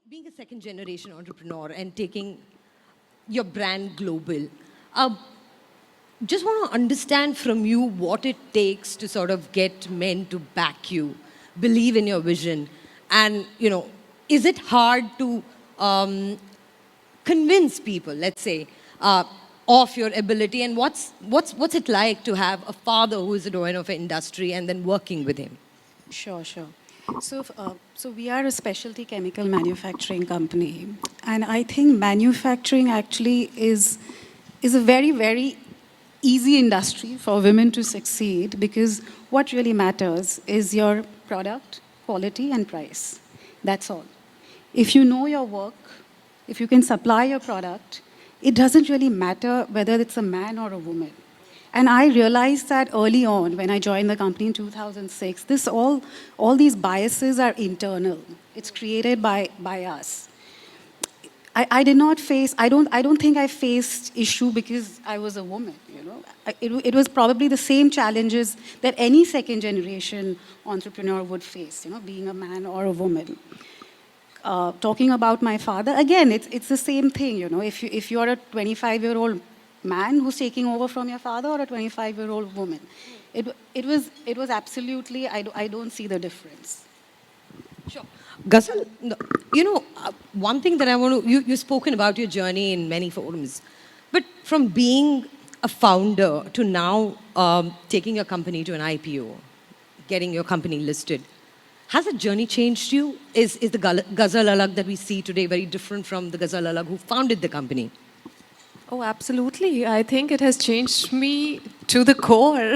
being a second generation entrepreneur and taking your brand global, just want to understand from you what it takes to sort of get men to back you, believe in your vision, and is it hard to convince people, let's say, of your ability, and what's it like to have a father who is a doyen of an industry and then working with him? Sure. So we are a specialty chemical manufacturing company, and I think manufacturing actually is a very, very easy industry for women to succeed, because what really matters is your product, quality, and price. That's all. If you know your work, if you can supply your product, it doesn't really matter whether it's a man or a woman. And I realized that early on when I joined the company in 2006, all these biases are internal. It's created by us. I did not face, I don't think I faced issue because I was a woman, It was probably the same challenges that any second generation entrepreneur would face, being a man or a woman. Talking about my father, again, it's the same thing, If you're a 25-year-old man who's taking over from your father or a 25-year-old woman, it was absolutely, I don't see the difference. Sure. Ghazal, one thing that I want to, you've spoken about your journey in many forums, but from being a founder to now taking your company to an IPO, getting your company listed, has the journey changed you? Is the Ghazal Alagh that we see today very different from the Ghazal Alagh who founded the company? Oh, absolutely. I think it has changed me to the core.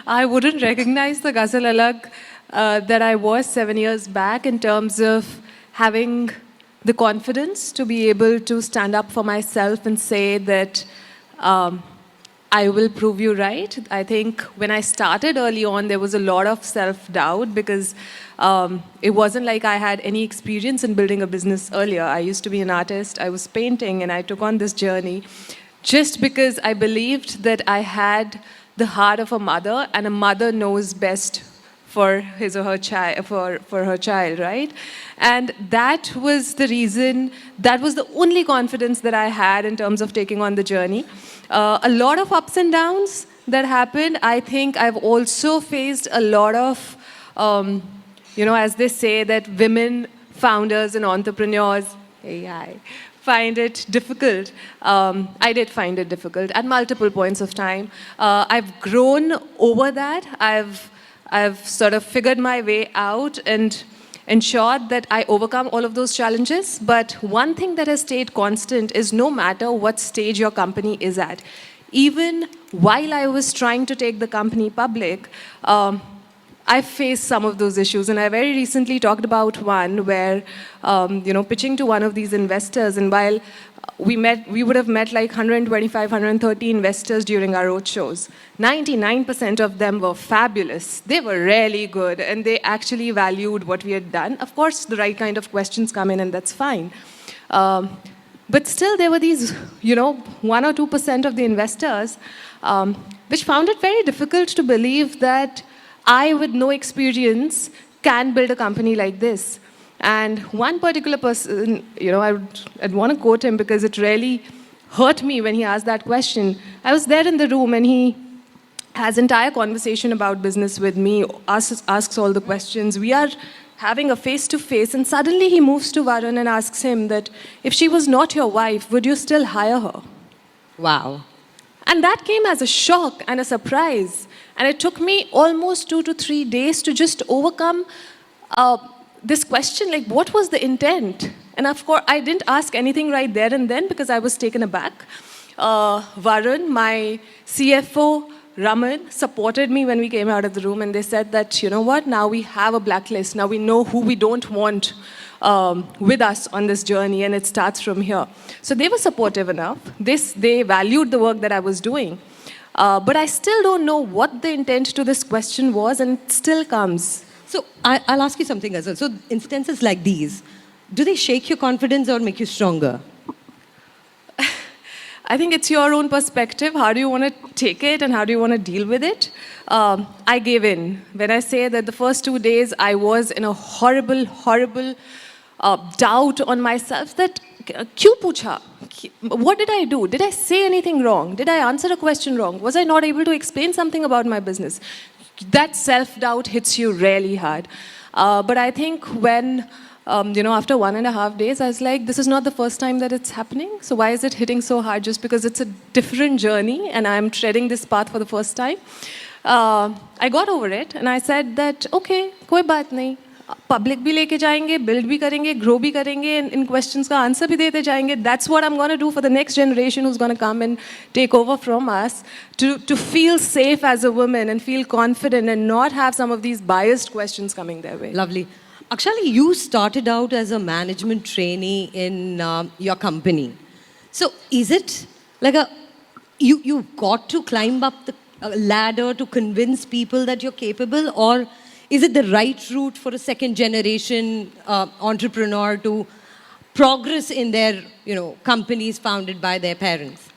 I wouldn't recognize the Ghazal Alagh that I was 7 years back in terms of having the confidence to be able to stand up for myself and say that I will prove you right. I think when I started early on, there was a lot of self-doubt because it wasn't like I had any experience in building a business earlier. I used to be an artist, I was painting, and I took on this journey just because I believed that I had the heart of a mother, and a mother knows best for his or her child, for her child, right? And that was the reason, that was the only confidence that I had in terms of taking on the journey. A lot of ups and downs that happened. I think I've also faced a lot of, as they say, that women founders and entrepreneurs, find it difficult. I did find it difficult at multiple points of time. I've grown over that. I've sort of figured my way out and ensured that I overcome all of those challenges. But one thing that has stayed constant is no matter what stage your company is at, even while I was trying to take the company public, I faced some of those issues. And I very recently talked about one where, pitching to one of these investors, and while we would have met like 125, 130 investors during our roadshows. 99% of them were fabulous. They were really good, and they actually valued what we had done. Of course, the right kind of questions come in, and that's fine. But still, there were these, 1 or 2% of the investors, which found it very difficult to believe that I, with no experience, can build a company like this. And one particular person, I'd want to quote him because it really hurt me when he asked that question. I was there in the room, and he has entire conversation about business with me, asks all the questions. We are having a face-to-face, and suddenly he moves to Varun and asks him that, if she was not your wife, would you still hire her? Wow. And that came as a shock and a surprise. And it took me almost 2 to 3 days to just overcome this question, like, what was the intent? And of course, I didn't ask anything right there and then because I was taken aback. Varun, my CFO, Raman, supported me when we came out of the room, and they said that, now we have a blacklist. Now we know who we don't want with us on this journey, and it starts from here. So they were supportive enough. They valued the work that I was doing. But I still don't know what the intent to this question was, and it still comes. So I'll ask you something, Ghazal. So instances like these, do they shake your confidence or make you stronger? I think it's your own perspective. How do you want to take it and how do you want to deal with it? I gave in. When I say that the first 2 days I was in a horrible, horrible doubt on myself that, kyun pucha? What did I do? Did I say anything wrong? Did I answer a question wrong? Was I not able to explain something about my business? That self-doubt hits you really hard. But I think when, after 1.5 days, I was like, this is not the first time that it's happening. So why is it hitting so hard? Just because it's a different journey and I'm treading this path for the first time. I got over it and I said that, okay, koi baat nahi. Public भी लेके जाएंगे, build भी करेंगे, grow भी करेंगे, and in questions का answer भी देते जाएंगे. That's what I'm going to do for the next generation who's going to come and take over from us, to feel safe as a woman and feel confident and not have some of these biased questions coming their way. Lovely. Akshali, you started out as a management trainee in your company. So is it like you've got to climb up the ladder to convince people that you're capable, or is it the right route for a second generation entrepreneur to progress in their, companies founded by their parents?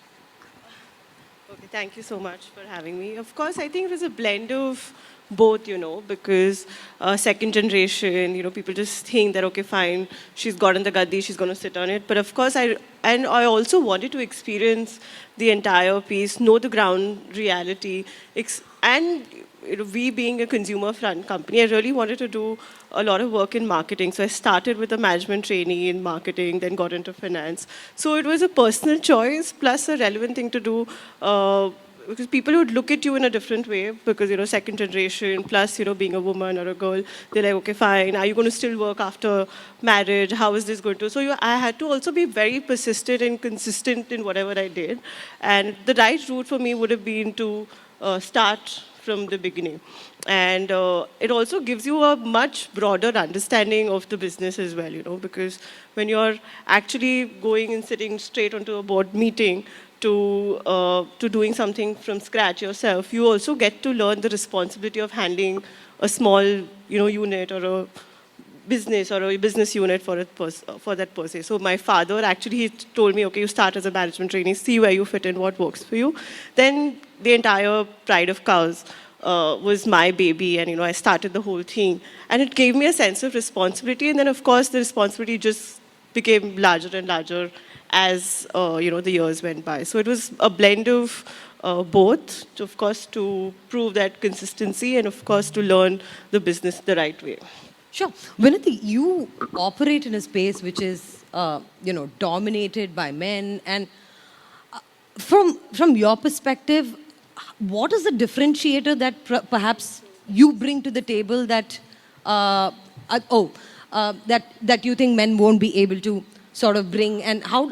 Okay, thank you so much for having me. Of course, I think it was a blend of both, because second generation, people just think that, okay, fine, she's gotten the gaddi, she's going to sit on it. But of course, I also wanted to experience the entire piece, know the ground reality, and we being a consumer front company, I really wanted to do a lot of work in marketing. So I started with a management trainee in marketing, then got into finance. So it was a personal choice plus a relevant thing to do, because people would look at you in a different way because, second generation plus, being a woman or a girl, they're like, okay, fine, are you going to still work after marriage? How is this going to? So I had to also be very persistent and consistent in whatever I did. And the right route for me would have been to start from the beginning. And it also gives you a much broader understanding of the business as well, because when you're actually going and sitting straight onto a board meeting to doing something from scratch yourself, you also get to learn the responsibility of handling a small, unit or a business or a business unit for that per se. So my father actually, he told me, okay, you start as a management trainee, see where you fit in, what works for you. Then the entire Pride of Cows was my baby, and I started the whole thing. And it gave me a sense of responsibility, and then of course the responsibility just became larger and larger as the years went by. So it was a blend of both, of course, to prove that consistency and of course to learn the business the right way. Sure. Vinati, you operate in a space which is, dominated by men. And from your perspective, what is the differentiator that perhaps you bring to the table that that you think men won't be able to sort of bring? And how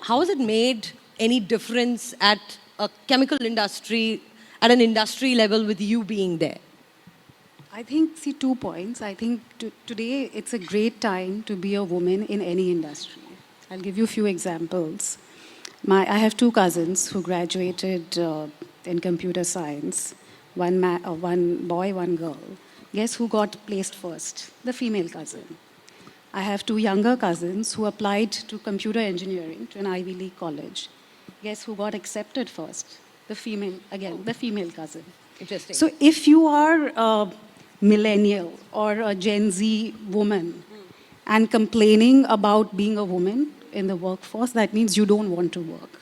has it made any difference at a chemical industry, at an industry level, with you being there? I think, 2 points. I think today it's a great time to be a woman in any industry. I'll give you a few examples. I have 2 cousins who graduated in computer science. One boy, one girl. Guess who got placed first? The female cousin. I have 2 younger cousins who applied to computer engineering to an Ivy League college. Guess who got accepted first? The female cousin. Interesting. So if you are a millennial or a Gen Z woman and complaining about being a woman in the workforce, that means you don't want to work.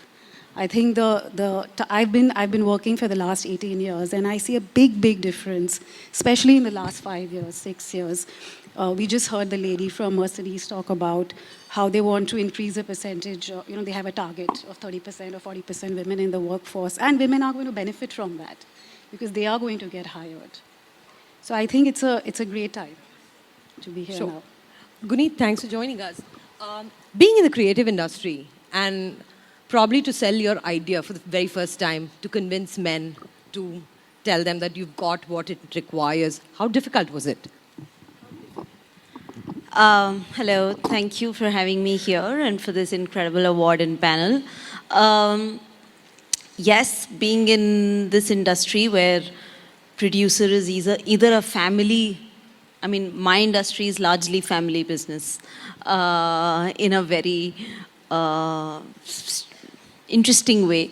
I think I've been working for the last 18 years, and I see a big difference, especially in the last 5 years, 6 years. We just heard the lady from Mercedes talk about how they want to increase the percentage. They have a target of 30% or 40% women in the workforce, and women are going to benefit from that because they are going to get hired. So I think it's a great time to be here now. Guneet, thanks for joining us. Being in the creative industry and probably to sell your idea for the very first time, to convince men, to tell them that you've got what it requires, how difficult was it? Hello, thank you for having me here and for this incredible award and panel. Yes, being in this industry where producer is either a family, my industry is largely family business in a very interesting way.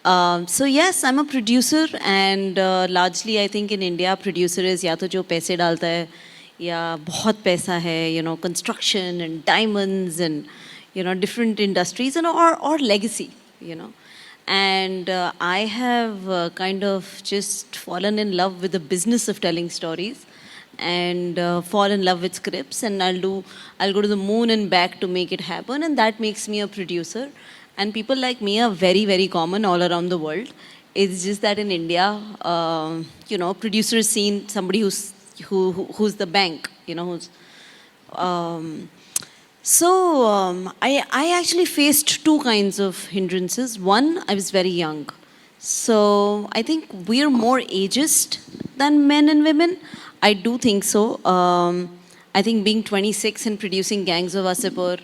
So yes, I'm a producer, and largely I think in India, producer is ya to jo paise dalta hai, या बहुत पैसा है, you know, construction and diamonds and, you know, different industries and or legacy, you know. And I have kind of just fallen in love with the business of telling stories and fall in love with scripts, and I'll go to the moon and back to make it happen, and that makes me a producer. And people like me are very, very common all around the world. It's just that in India, you know, producers seen somebody who's the bank, you know, who's I actually faced two kinds of hindrances. One, I was very young. So I think we're more ageist than men and women. I do think so. I think being 26 and producing Gangs of Wasseypur,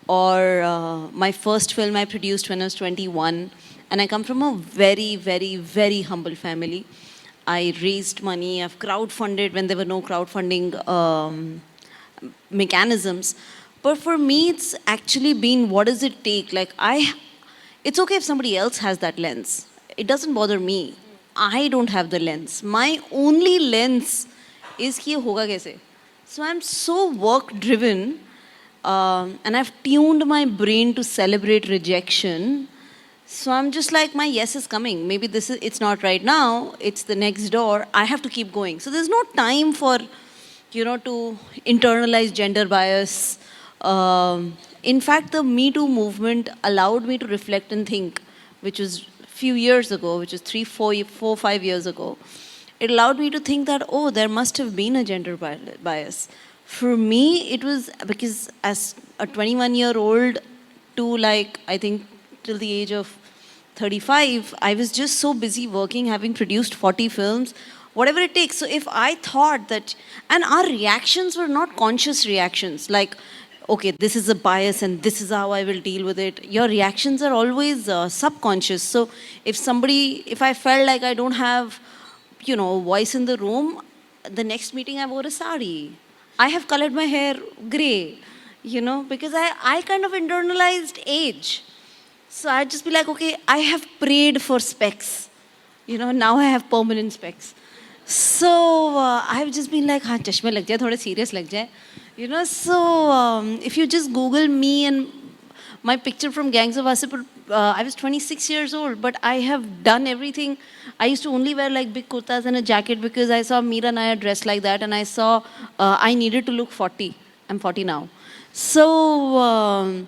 or my first film I produced when I was 21, and I come from a very, very, very humble family. I raised money, I've crowdfunded when there were no crowdfunding mechanisms. But for me, it's actually been, what does it take? Like, it's okay if somebody else has that lens. It doesn't bother me. I don't have the lens. My only lens is कि ये होगा कैसे. So I'm so work driven, and I've tuned my brain to celebrate rejection. So I'm just like, my yes is coming. Maybe it's not right now, it's the next door. I have to keep going. So there's no time for, you know, to internalize gender bias. In fact, the Me Too movement allowed me to reflect and think, which was a few years ago, which is 5 years ago. It allowed me to think that, oh, there must have been a gender bias. For me, it was because as a 21-year-old to like, I think till the age of 35, I was just so busy working, having produced 40 films, whatever it takes. So if I thought that, and our reactions were not conscious reactions, like, okay, this is a bias and this is how I will deal with it. Your reactions are always subconscious. So if I felt like I don't have, you know, voice in the room, the next meeting I wore a sari. I have colored my hair gray, you know, because I kind of internalized age. So I'd just be like, okay, I have prayed for specs. You know, now I have permanent specs. So I've just been like, हाँ चश्मे लग जाए, थोड़े serious लग जाए. You know, so if you just Google me and my picture from Gangs of Wasseypur, I was 26 years old, but I have done everything. I used to only wear like big kurtas and a jacket because I saw Meera Nair dressed like that, and I saw I needed to look 40. I'm 40 now. So,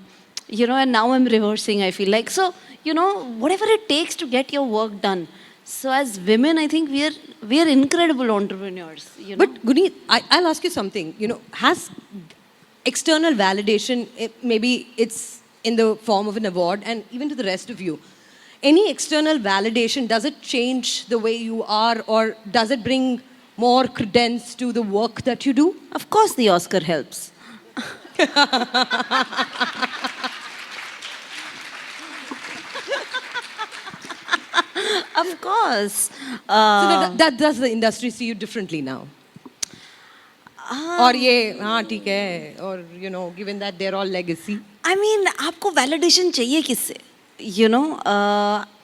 you know, and now I'm reversing, I feel like. So, you know, whatever it takes to get your work done. So as women, I think we are incredible entrepreneurs. You know? But Guneet, I'll ask you something. You know, has external validation, maybe it's in the form of an award, and even to the rest of you, any external validation, does it change the way you are, or does it bring more credence to the work that you do? Of course the Oscar helps. Of course. So that does the industry see you differently now? और ये हाँ ठीक है, or you know, given that they're all legacy. I mean, आपको validation चाहिए किससे? You know,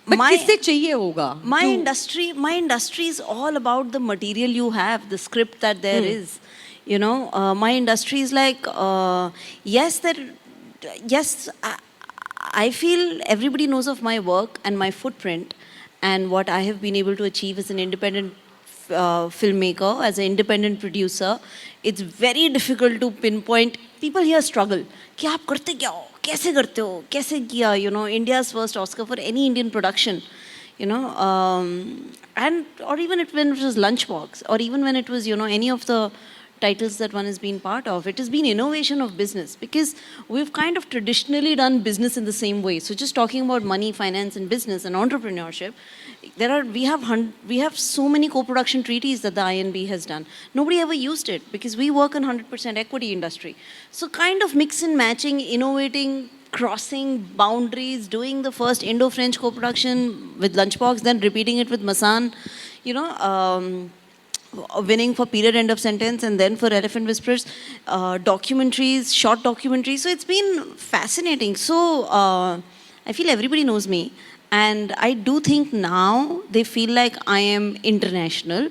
but किससे चाहिए होगा? My industry is all about the material you have, the script that there is. You know, my industry is like, yes, I feel everybody knows of my work and my footprint and what I have been able to achieve as an independent filmmaker, as an independent producer. It's very difficult to pinpoint. People here struggle. कि आप करते क्या हो? कैसे करते हो? कैसे किया? You know, India's first Oscar for any Indian production. You know, and or even when it was Lunchbox, or even when it was, you know, any of the titles that one has been part of. It has been innovation of business, because we've kind of traditionally done business in the same way. So just talking about money, finance, and business and entrepreneurship, we have so many co-production treaties that the INB has done. Nobody ever used it because we work in 100% equity industry. So kind of mix and matching, innovating, crossing boundaries, doing the first Indo-French co-production with Lunchbox, then repeating it with Masan, you know, winning for Period End of Sentence, and then for Elephant Whispers, documentaries, short documentaries. So it's been fascinating. So I feel everybody knows me. And I do think now they feel like I am international,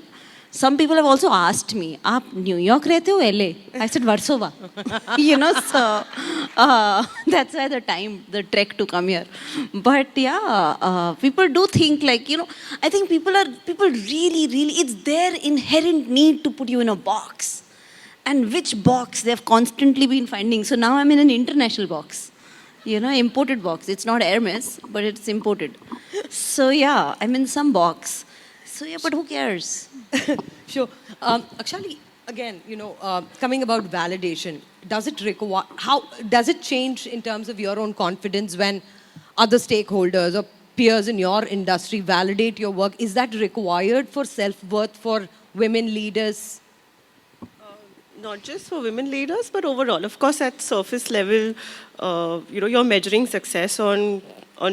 Some people have also asked me, "Aap New York rehte ho LA?" I said Warsaw. You know, so that's why the trek to come here. But yeah, people do think like, you know, I think people really, it's their inherent need to put you in a box. And which box they've constantly been finding. So now I'm in an international box. You know, imported box. It's not Hermes, but it's imported. So yeah, I'm in some box. So yeah, but who cares? Sure. Akshali, again, you know, coming about validation, does it require, how does it change in terms of your own confidence when other stakeholders or peers in your industry validate your work? Is that required for self-worth for women leaders? Not just for women leaders, but overall. Of course, at surface level, you know, you're measuring success on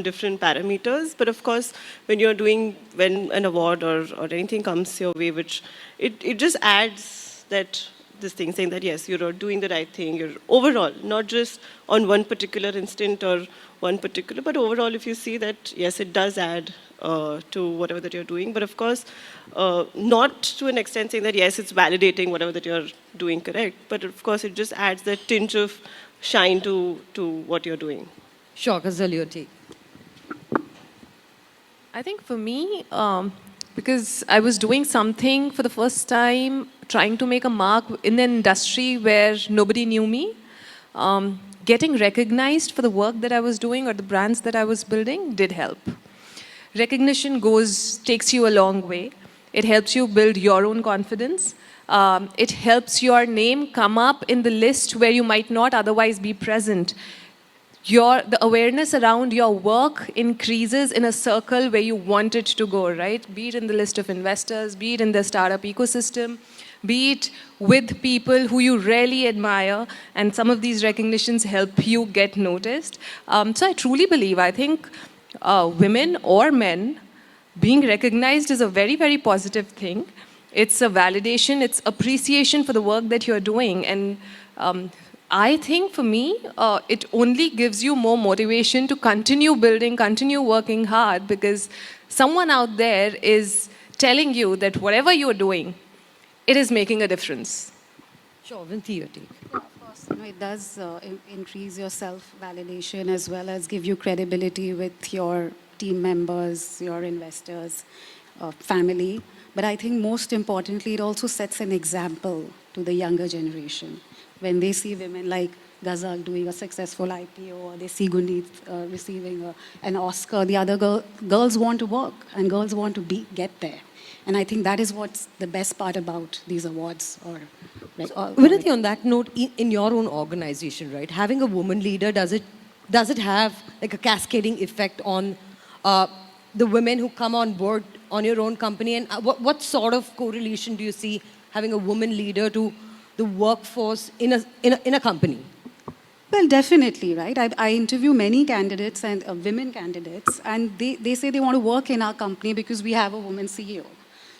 different parameters. But of course, when when an award or anything comes your way, which it just adds that this thing, saying that yes, you're doing the right thing. You're overall, not just on one particular instant or one particular, but overall, if you see that yes, it does add to whatever that you're doing. But of course, not to an extent saying that yes, it's validating whatever that you're doing correct. But of course, it just adds that tinge of shine to what you're doing. Sure, Ghazal, your take. I think for me, because I was doing something for the first time, trying to make a mark in an industry where nobody knew me, getting recognized for the work that I was doing or the brands that I was building did help. Recognition takes you a long way. It helps you build your own confidence. It helps your name come up in the list where you might not otherwise be present. The awareness around your work increases in a circle where you want it to go, right? Be it in the list of investors, be it in the startup ecosystem, be it with people who you really admire, and some of these recognitions help you get noticed. So I truly believe, I think women or men being recognized is a very, very positive thing. It's a validation, it's appreciation for the work that you're doing. And I think for me, it only gives you more motivation to continue building, continue working hard, because someone out there is telling you that whatever you're doing, it is making a difference. Sure, Vinati, your take. Yeah, of course, you know, it does increase your self-validation as well as give you credibility with your team members, your investors, family. But I think most importantly, it also sets an example to the younger generation. When they see women like Ghazal doing a successful IPO, or they see Guneet receiving an Oscar, the other girls want to work and girls want to get there. And I think that is what's the best part about these awards. Vinati, on that note, in your own organization, right, having a woman leader, does it have like a cascading effect on the women who come on board on your own company? And what sort of correlation do you see having a woman leader to the workforce in a company? Well, definitely, right? I interview many candidates and women candidates, and they say they want to work in our company because we have a woman CEO.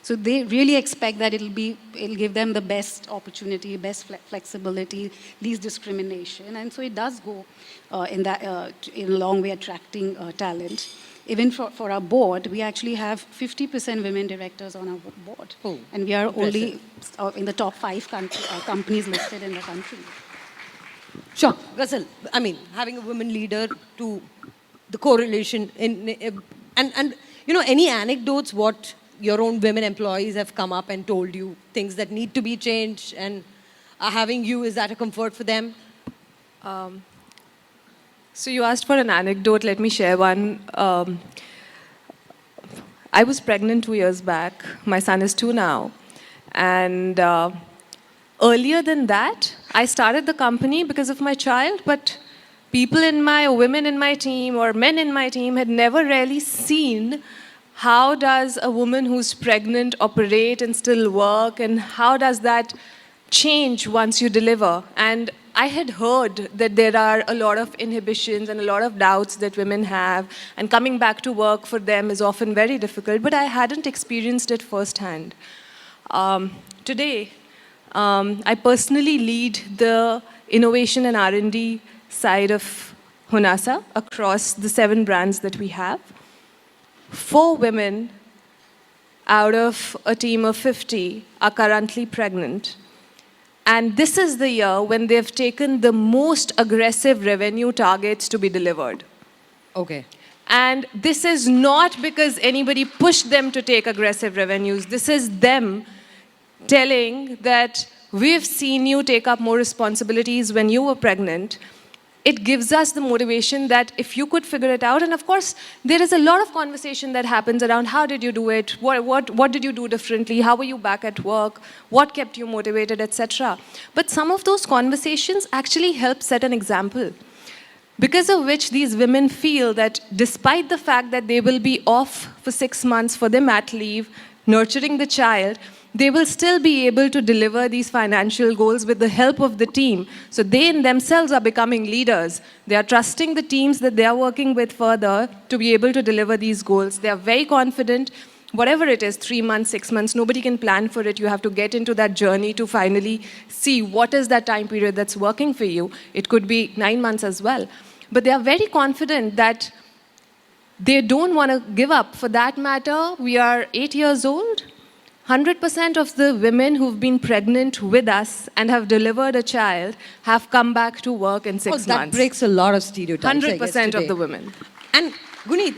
So they really expect that it'll give them the best opportunity, best flexibility, least discrimination, and so it does go in a long way attracting talent. Even for our board, we actually have 50% women directors on our board, and we are only in the top 5 companies listed in the country. Sure, Ghazal. I mean, having a woman leader to the correlation and you know, any anecdotes what your own women employees have come up and told you, things that need to be changed, and having you, is that a comfort for them? So you asked for an anecdote. Let me share one. I was pregnant 2 years back. My son is 2 now. And earlier than that, I started the company because of my child, but women in my team or men in my team had never really seen how does a woman who's pregnant operate and still work, and how does that change once you deliver. And I had heard that there are a lot of inhibitions and a lot of doubts that women have, and coming back to work for them is often very difficult, but I hadn't experienced it firsthand. Today, I personally lead the innovation and R&D side of Honasa across the 7 brands that we have. For women, out of a team of 50 are currently pregnant. And this is the year when they've taken the most aggressive revenue targets to be delivered. Okay. And this is not because anybody pushed them to take aggressive revenues. This is them telling that we've seen you take up more responsibilities when you were pregnant. It gives us the motivation that if you could figure it out, and of course, there is a lot of conversation that happens around how did you do it, what did you do differently, how were you back at work, what kept you motivated, etc. But some of those conversations actually help set an example, because of which these women feel that despite the fact that they will be off for 6 months for their mat leave, nurturing the child, they will still be able to deliver these financial goals with the help of the team. So they in themselves are becoming leaders. They are trusting the teams that they are working with further to be able to deliver these goals. They are very confident. Whatever it is, 3 months, 6 months, nobody can plan for it. You have to get into that journey to finally see what is that time period that's working for you. It could be 9 months as well. But they are very confident that they don't want to give up. For that matter, we are 8 years old. 100% of the women who've been pregnant with us and have delivered a child have come back to work in 6 months. That breaks a lot of stereotypes. 100% of the women. And Guneet,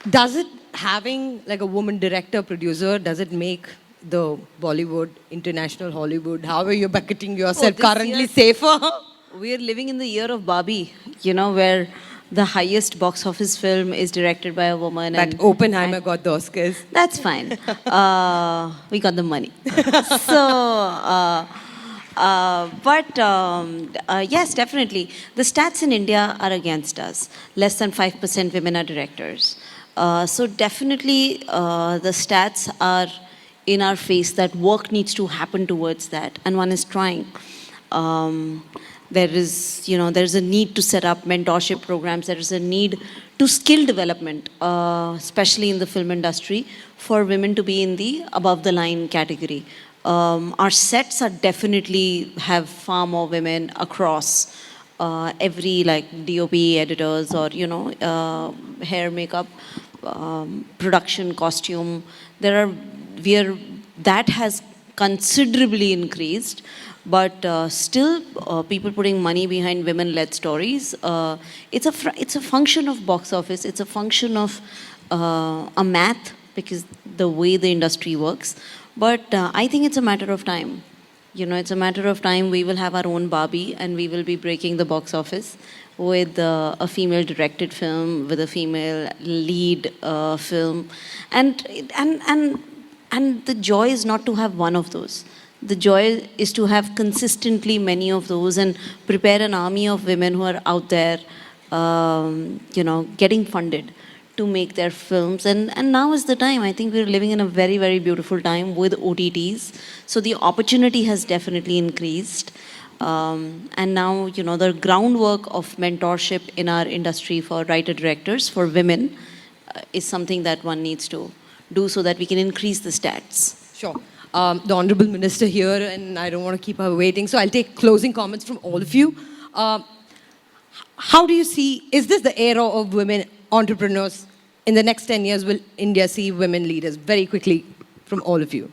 does it having like a woman director, producer, does it make the Bollywood, international Hollywood, however you're bucketing yourself currently safer? We're living in the year of Barbie, where the highest box office film is directed by a woman. That Oppenheimer got the Oscars. That's fine. We got the money. Yes, definitely. The stats in India are against us. Less than 5% women are directors. So definitely the stats are in our face that work needs to happen towards that. And one is trying. There's a need to set up mentorship programs. There is a need to skill development, especially in the film industry, for women to be in the above the line category. Our sets are definitely have far more women across every DOP editors or hair, makeup, production, costume. That has considerably increased. But still, people putting money behind women-led stories. It's a function of box office. It's a function of a math, because the way the industry works. But I think it's a matter of time. It's a matter of time. We will have our own Barbie, and we will be breaking the box office with a female-directed film, with a female lead film, and the joy is not to have one of those. The joy is to have consistently many of those and prepare an army of women who are out there, getting funded to make their films. And now is the time. I think we're living in a very, very beautiful time with OTTs. So the opportunity has definitely increased. And now, the groundwork of mentorship in our industry for writer-directors, for women, is something that one needs to do so that we can increase the stats. Sure. The Honorable Minister here, and I don't want to keep her waiting, so I'll take closing comments from all of you. How do you see, is this the era of women entrepreneurs? In the next 10 years, will India see women leaders? Very quickly, from all of you.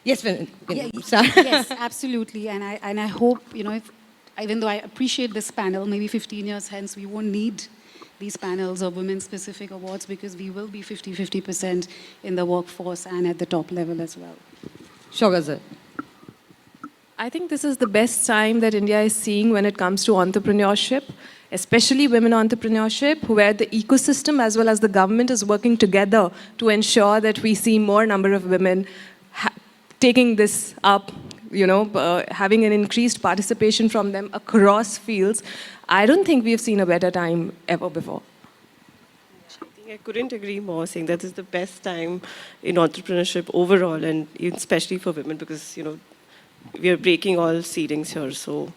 Yes, yes, absolutely. And I hope, even though I appreciate this panel, maybe 15 years hence, we won't need these panels or women-specific awards, because we will be 50% in the workforce and at the top level as well. Sure, Ghazal. I think this is the best time that India is seeing when it comes to entrepreneurship, especially women entrepreneurship, where the ecosystem as well as the government is working together to ensure that we see more number of women taking this up, having an increased participation from them across fields. I don't think we've seen a better time ever before. I couldn't agree more, saying that this is the best time in entrepreneurship overall, and especially for women, because, we are breaking all ceilings here. So,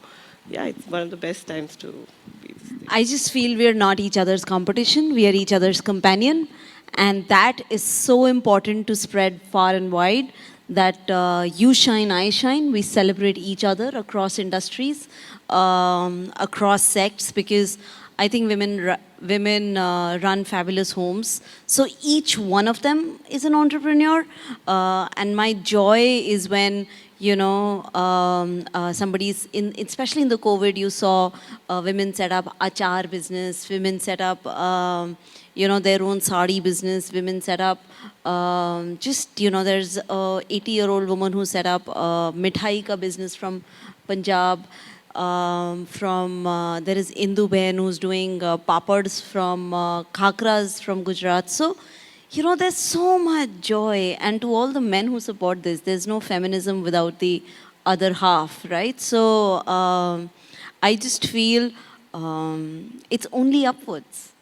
yeah, it's one of the best times to be this thing. I just feel we are not each other's competition. We are each other's companion. And that is so important to spread far and wide, that you shine, I shine. We celebrate each other across industries, across sects, because I think women run fabulous homes. So each one of them is an entrepreneur. And my joy is when, somebody's especially in the COVID, you saw women set up achar business, women set up, their own sari business, women set up, there's a 80-year-old woman who set up mithai ka business from Punjab. There is Indu Behan who's doing papads from khakras from Gujarat. So, there's so much joy. And to all the men who support this, there's no feminism without the other half, right? So, I just feel it's only upwards.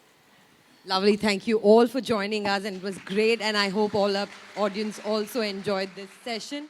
Lovely. Thank you all for joining us, and it was great. And I hope all our audience also enjoyed this session.